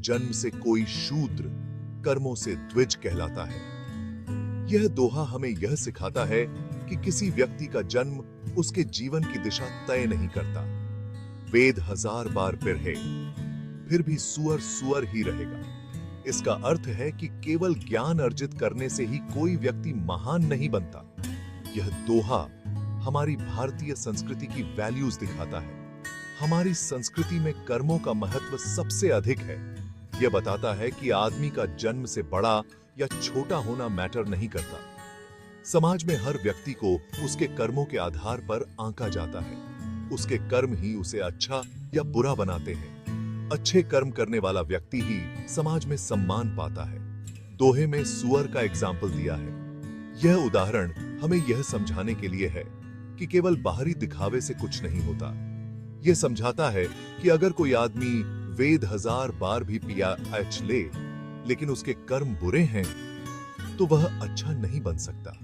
जन्म से कोई शूद्र कर्मों से द्विज कहलाता है। यह दोहा हमें यह सिखाता है कि किसी व्यक्ति का जन्म उसके जीवन की दिशा तय नहीं करता। वेद 1000 बार पिरहे, फिर भी सुअर सुअर ही रहेगा। इसका अर्थ है कि केवल ज्ञान अर्जित करने से ही कोई व्यक्ति महान नहीं बनता। यह दोहा हमारी भारतीय संस्कृति की वैल्यूज दिखाता है। हमारी संस्कृति में कर्मों का महत्व सबसे अधिक है। यह बताता है कि आदमी का जन्म से बड़ा या छोटा होना मैटर नहीं करता। समाज में हर व्यक्ति को उसके कर्मों के आधार पर आंका जाता है। उसके कर्म ही उसे अच्छा या बुरा बनाते हैं। अच्छे कर्म करने वाला व्यक्ति ही समाज में सम्मान पाता है। दोहे में सुअर का एग्जाम्पल दिया है। यह उदाहरण हमें यह समझाने के लिए है कि केवल बाहरी दिखावे से कुछ नहीं होता। यह समझाता है कि अगर कोई आदमी वेद 1000 बार भी PhD ले, लेकिन उसके कर्म बुरे हैं, तो वह अच्छा नहीं बन सकता।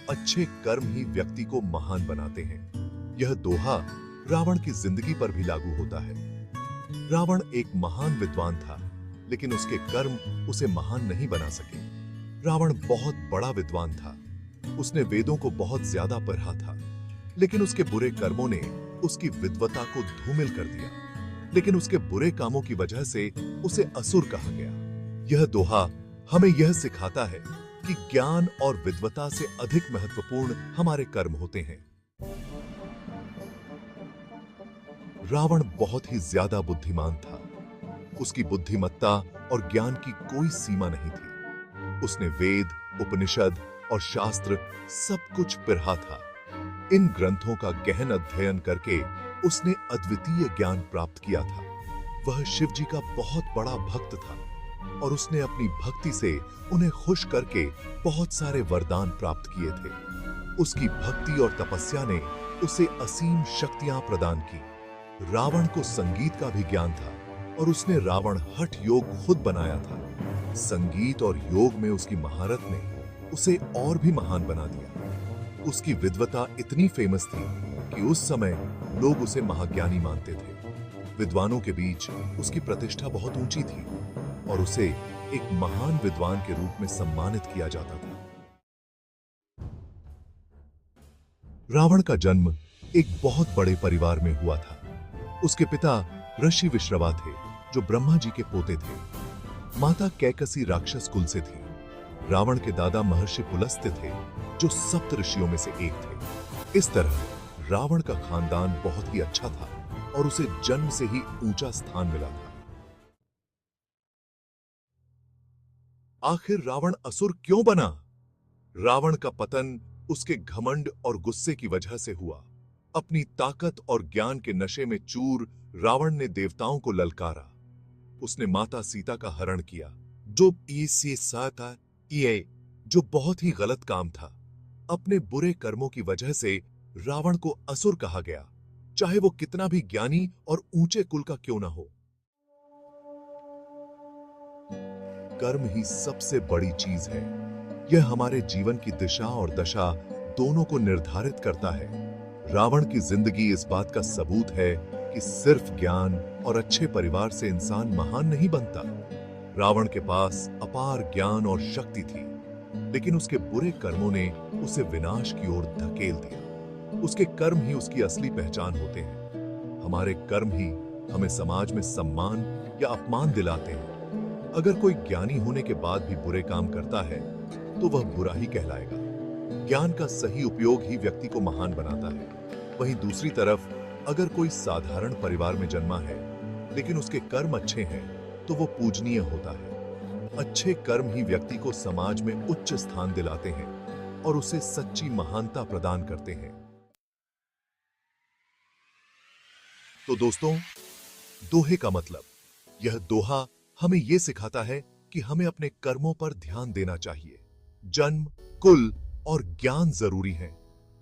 अच्छे कर्म ही व्यक्ति को महान बनाते हैं। यह दोहा रावण की जिंदगी पर भी लागू होता है। रावण एक महान विद्वान था, लेकिन उसके कर्म उसे महान नहीं बना सके। रावण बहुत बड़ा विद्वान था। उसने वेदों को बहुत ज्यादा पढ़ा था, लेकिन उसके बुरे कर्मों ने उसकी विद्वता को धूमिल कर दिया। लेकिन उसके बुरे कामों की वजह से उसे असुर कहा गया। यह दोहा हमें यह सिखाता है कि ज्ञान और विद्वता से अधिक महत्वपूर्ण हमारे कर्म होते हैं। रावण बहुत ही ज्यादा बुद्धिमान था। उसकी बुद्धिमत्ता और ज्ञान की कोई सीमा नहीं थी। उसने वेद, उपनिषद और शास्त्र सब कुछ पढ़ा था। इन ग्रंथों का गहन अध्ययन करके उसने अद्वितीय ज्ञान प्राप्त किया था। वह शिव जी का बहुत बड़ा भक्त था और उसने अपनी भक्ति से उन्हें खुश करके बहुत सारे वरदान प्राप्त किए थे। उसकी भक्ति और तपस्या ने उसे असीम शक्तियां प्रदान की। रावण को संगीत का भी ज्ञान था और उसने रावण हठ योग खुद बनाया था। संगीत और योग में उसकी महारत ने उसे और भी महान बना दिया। उसकी विद्वता इतनी फेमस थी कि उस समय लोग उसे महाज्ञानी मानते थे। विद्वानों के बीच उसकी प्रतिष्ठा बहुत ऊंची थी और उसे एक महान विद्वान के रूप में सम्मानित किया जाता था। रावण का जन्म एक बहुत बड़े परिवार में हुआ था। उसके पिता ऋषि विश्रवा थे, जो ब्रह्मा जी के पोते थे। माता कैकसी राक्षस कुल से थी। रावण के दादा महर्षि पुलस्त्य थे, जो सप्त ऋषियों में से एक थे। इस तरह रावण का खानदान बहुत ही अच्छा था और उसे जन्म से ही ऊंचा स्थान मिला था। आखिर रावण असुर क्यों बना? रावण का पतन उसके घमंड और गुस्से की वजह से हुआ। अपनी ताकत और ज्ञान के नशे में चूर रावण ने देवताओं को ललकारा। उसने माता सीता का हरण किया, जो बहुत ही गलत काम था। अपने बुरे कर्मों की वजह से रावण को असुर कहा गया, चाहे वो कितना भी ज्ञानी और ऊंचे कुल का क्यों ना हो। कर्म ही सबसे बड़ी चीज है। यह हमारे जीवन की दिशा और दशा दोनों को निर्धारित करता है। रावण की जिंदगी इस बात का सबूत है कि सिर्फ ज्ञान और अच्छे परिवार से इंसान महान नहीं बनता। रावण के पास अपार ज्ञान और शक्ति थी, लेकिन उसके बुरे कर्मों ने उसे विनाश की ओर धकेल दिया। उसके कर्म ही उसकी असली पहचान होते हैं। हमारे कर्म ही हमें समाज में सम्मान या अपमान दिलाते हैं। अगर कोई ज्ञानी होने के बाद भी बुरे काम करता है, तो वह बुरा ही कहलाएगा। ज्ञान का सही उपयोग ही व्यक्ति को महान बनाता है। वहीं दूसरी तरफ अगर कोई साधारण परिवार में जन्मा है, लेकिन उसके कर्म अच्छे हैं, तो वो पूजनीय होता है। अच्छे कर्म ही व्यक्ति को समाज में उच्च स्थान दिलाते हैं और उसे सच्ची महानता प्रदान करते हैं। तो दोस्तों, दोहे का मतलब, यह दोहा हमें यह सिखाता है कि हमें अपने कर्मों पर ध्यान देना चाहिए। जन्म, कुल और ज्ञान जरूरी हैं,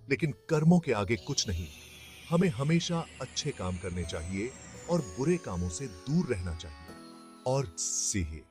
लेकिन कर्मों के आगे कुछ नहीं। हमें हमेशा अच्छे काम करने चाहिए और बुरे कामों से दूर रहना चाहिए। और सीहे